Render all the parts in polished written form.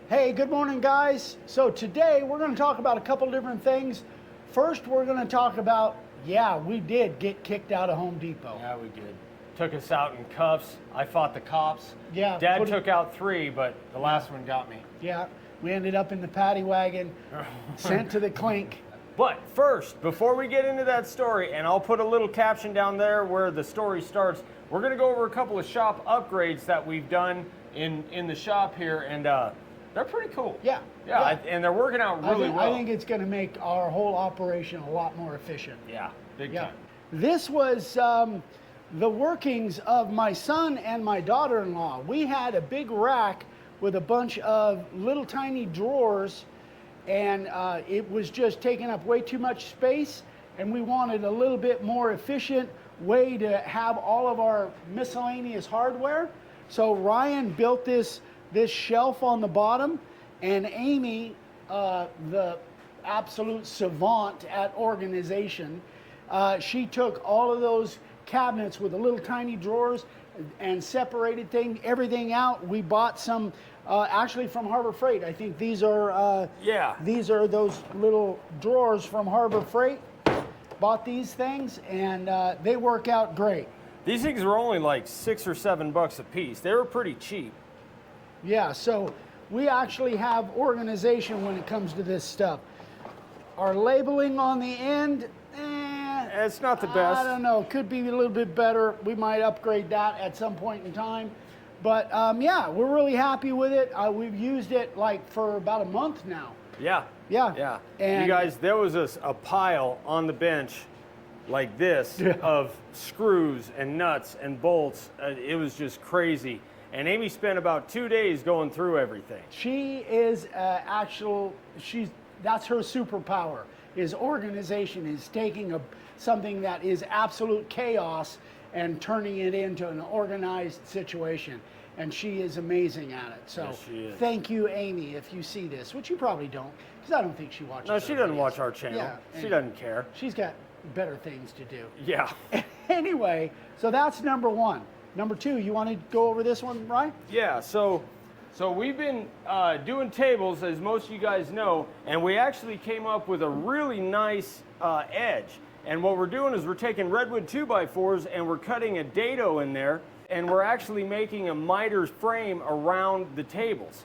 Hey, good morning, guys. So today we're going to talk about a couple different things. First, we're going to talk about, yeah, we did get kicked out of Home Depot. Yeah, we did. Took us out in cuffs. I fought the cops. Yeah. Dad took out 3, but the last one got me. Yeah, we ended up in the paddy wagon, sent to the clink. But first, before we get into that story, and I'll put a little caption down there where the story starts, we're going to go over a couple of shop upgrades that we've done in the shop here, and they're pretty cool. Yeah. And they're working out really well. I think it's going to make our whole operation a lot more efficient. Yeah, big time. This was the workings of my son and my daughter-in-law. We had a big rack with a bunch of little tiny drawers, and it was just taking up way too much space, and we wanted a little bit more efficient way to have all of our miscellaneous hardware. So Ryan built this shelf on the bottom, and Amy, the absolute savant at organization, she took all of those cabinets with the little tiny drawers and separated everything out. We bought some actually from Harbor Freight. I think these are these are those little drawers from Harbor Freight. Bought these things, and they work out great. These things were only like $6 or $7 a piece. They were pretty cheap. Yeah, so we actually have organization when it comes to this stuff. Our labeling on the end, it's not the best. I don't know, could be a little bit better. We might upgrade that at some point in time. But yeah, we're really happy with it. We've used it like for about a month now. Yeah. And you guys, there was a pile on the bench like this of screws and nuts and bolts. It was just crazy. And Amy spent about 2 days going through everything. She is that's her superpower, is organization, is taking something that is absolute chaos and turning it into an organized situation. And she is amazing at it. So yes, thank you, Amy, if you see this, which you probably don't, because I don't think she watches. No, she doesn't watch our channel. Yeah, she doesn't care. She's got better things to do. Yeah. Anyway, so that's number one. Number two, you want to go over this one, Ryan? Yeah, so we've been doing tables, as most of you guys know, and we actually came up with a really nice edge. And what we're doing is we're taking redwood 2x4s and we're cutting a dado in there, and we're actually making a miter frame around the tables.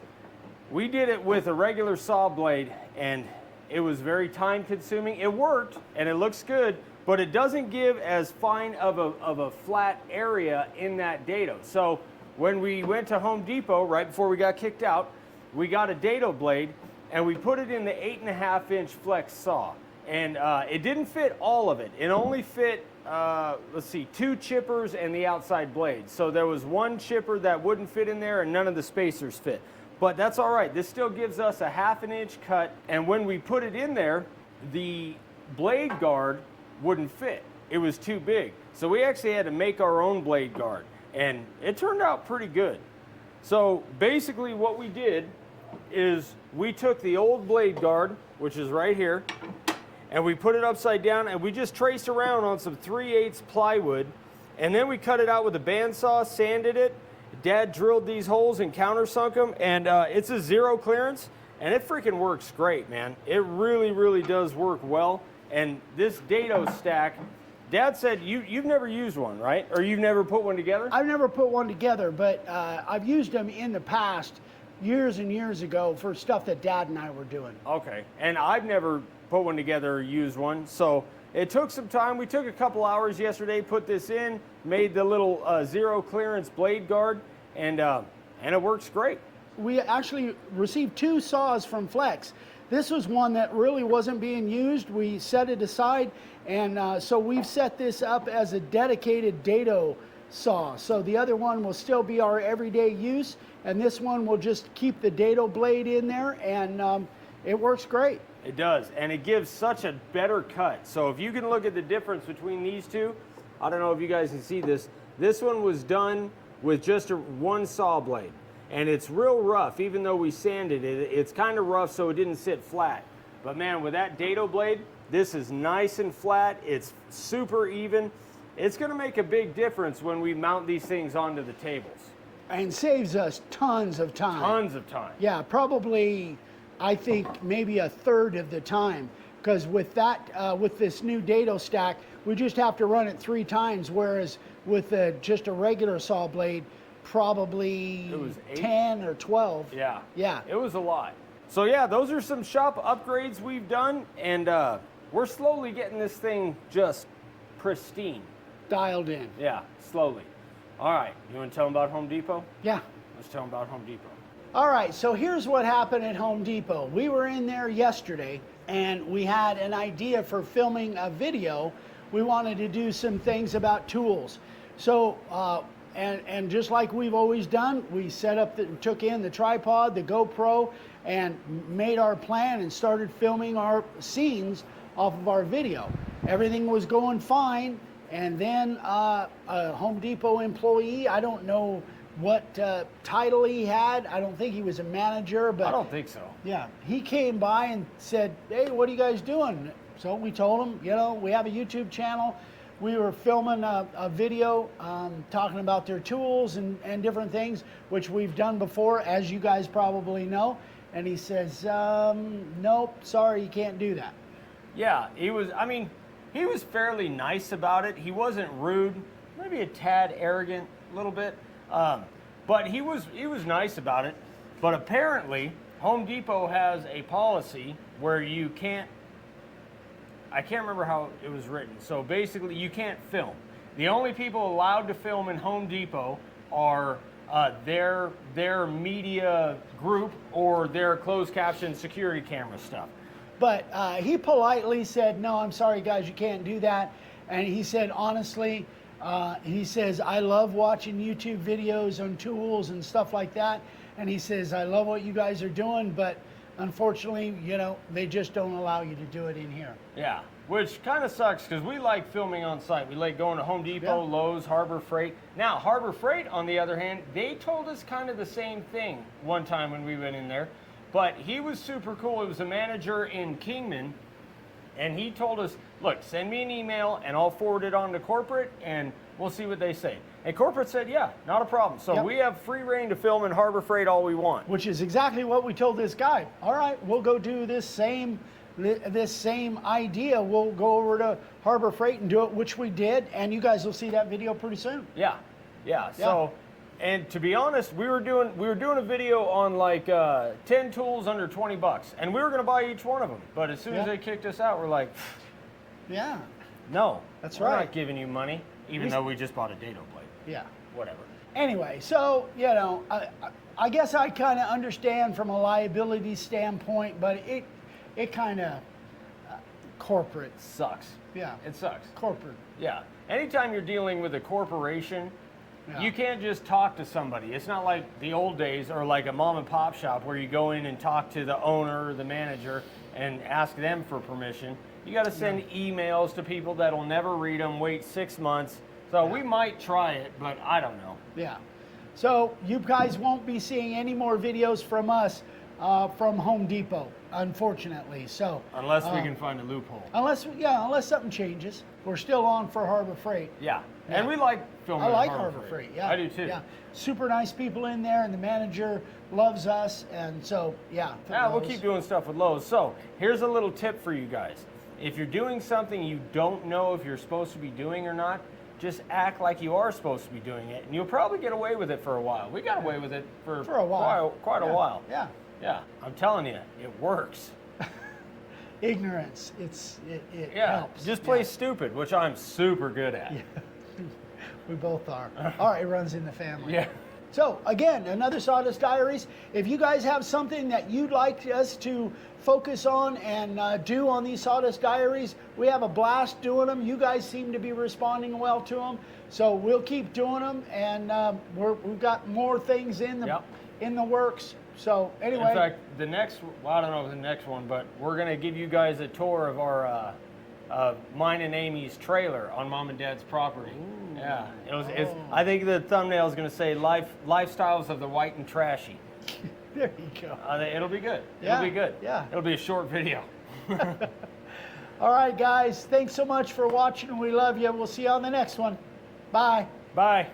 We did it with a regular saw blade, and it was very time consuming. It worked and it looks good, but it doesn't give as fine of a flat area in that dado. So when we went to Home Depot right before we got kicked out, we got a dado blade and we put it in the 8.5-inch flex saw. And it didn't fit all of it. It only fit, let's see, 2 chippers and the outside blade. So there was 1 chipper that wouldn't fit in there and none of the spacers fit. But that's all right. This still gives us a 1/2 inch cut. And when we put it in there, the blade guard wouldn't fit. It was too big. So we actually had to make our own blade guard. And it turned out pretty good. So basically what we did is we took the old blade guard, which is right here, and we put it upside down and we just traced around on some 3/8 plywood, and then we cut it out with a bandsaw, sanded it. Dad drilled these holes and countersunk them, and it's a 0 clearance, and it freaking works great, man. It really, really does work well. And this dado stack, Dad said you've never used one, right? Or you've never put one together? I've never put one together, but I've used them in the past, years and years ago, for stuff that Dad and I were doing. Okay, and I've never put one together or used one, so it took some time. We took a couple hours yesterday, put this in, made the little 0 clearance blade guard, and it works great. We actually received 2 saws from Flex. This was one that really wasn't being used. We set it aside, and so we've set this up as a dedicated dado saw. So the other one will still be our everyday use, and this one will just keep the dado blade in there, and it works great. It does, and it gives such a better cut. So if you can look at the difference between these two, I don't know if you guys can see this. This one was done with just one saw blade. And it's real rough, even though we sanded it. It's kind of rough, so it didn't sit flat. But man, with that dado blade, this is nice and flat. It's super even. It's gonna make a big difference when we mount these things onto the tables. and saves us tons of time. Tons of time. Yeah, probably, I think maybe a third of the time. Because with that, with this new dado stack, we just have to run it 3 times, whereas with just a regular saw blade, probably It was 8? 10 or 12. Yeah. Yeah. It was a lot. So yeah, those are some shop upgrades we've done, and we're slowly getting this thing just pristine. Dialed in. Yeah, slowly. All right, you want to tell them about Home Depot? Yeah. Let's tell them about Home Depot. All right, so here's what happened at Home Depot. We were in there yesterday, and we had an idea for filming a video. We wanted to do some things about tools. So, and just like we've always done, we set up, took in the tripod, the GoPro, and made our plan and started filming our scenes off of our video. Everything was going fine, and then a Home Depot employee, I don't know what title he had. I don't think he was a manager, but I don't think so. yeah, he came by and said, "Hey, what are you guys doing?" So we told him, you know, we have a YouTube channel. We were filming a video talking about their tools and different things, which we've done before, as you guys probably know. And he says, "Nope, sorry, you can't do that." Yeah, he was fairly nice about it. He wasn't rude, maybe a tad arrogant, a little bit. But he was nice about it. But apparently, Home Depot has a policy where you can't, I can't remember how it was written. So basically, you can't film. The only people allowed to film in Home Depot are their media group or their closed caption security camera stuff. But he politely said, "No, I'm sorry, guys, you can't do that." And he said, honestly, he says, "I love watching YouTube videos on tools and stuff like that." And he says, "I love what you guys are doing, but unfortunately, you know, they just don't allow you to do it in here." Yeah, which kind of sucks because we like filming on site. We like going to Home Depot, Yeah. Lowe's, Harbor Freight. Now, Harbor Freight, on the other hand, they told us kind of the same thing one time when we went in there. But he was super cool. It was a manager in Kingman. And he told us, "Look, send me an email and I'll forward it on to corporate and we'll see what they say." And corporate said, "Yeah, not a problem." So Yep. we have free reign to film in Harbor Freight all we want. Which is exactly what we told this guy. All right, we'll go do this same idea. We'll go over to Harbor Freight and do it, which we did. And you guys will see that video pretty soon. Yeah. So, and to be honest, we were doing a video on like 10 tools under $20, and we were going to buy each one of them. But as soon as they kicked us out, we're like, Yeah, "No, That's we're right. not giving you money," even though we just bought a dado blade. yeah. Whatever. Anyway, so, you know, I guess I kind of understand from a liability standpoint, but it kind of corporate. Sucks. Yeah, It sucks. corporate. Yeah. Anytime you're dealing with a corporation, Yeah. you can't just talk to somebody. It's not like the old days or like a mom and pop shop where you go in and talk to the owner or the manager and ask them for permission. You got to send emails to people that'll never read them, wait 6 months. So we might try it, but I don't know. Yeah. So you guys won't be seeing any more videos from us from Home Depot, unfortunately. So Unless we can find a loophole. unless something changes, we're still on for Harbor Freight. Yeah. And we like filming I like at Harbor Freight. Yeah, I do too. Yeah, super nice people in there, and the manager loves us, and so yeah. Yeah, we'll keep doing stuff with Lowe's. So here's a little tip for you guys. If you're doing something you don't know if you're supposed to be doing or not, just act like you are supposed to be doing it, and you'll probably get away with it for a while. We got away with it for a while, quite a while. Yeah. Yeah, I'm telling you, it works. Ignorance, it Yeah, helps. just play stupid, which I'm super good at. Yeah. We both are. All right, it runs in the family. Yeah. So again, another Sawdust Diaries. If you guys have something that you'd like us to focus on and do on these Sawdust Diaries, we have a blast doing them. You guys seem to be responding well to them, so we'll keep doing them. And we've got more things in the works. So anyway, In fact, the next, well, I don't know the next one, but we're gonna give you guys a tour of our mine and Amy's trailer on Mom and Dad's property. Ooh. Yeah, it's, I think the thumbnail is gonna say lifestyles of the white and trashy. there you go. It'll be good. Yeah, It'll be good. yeah. It'll be a short video. All right, guys. Thanks so much for watching. We love you. We'll see you on the next one. Bye. Bye.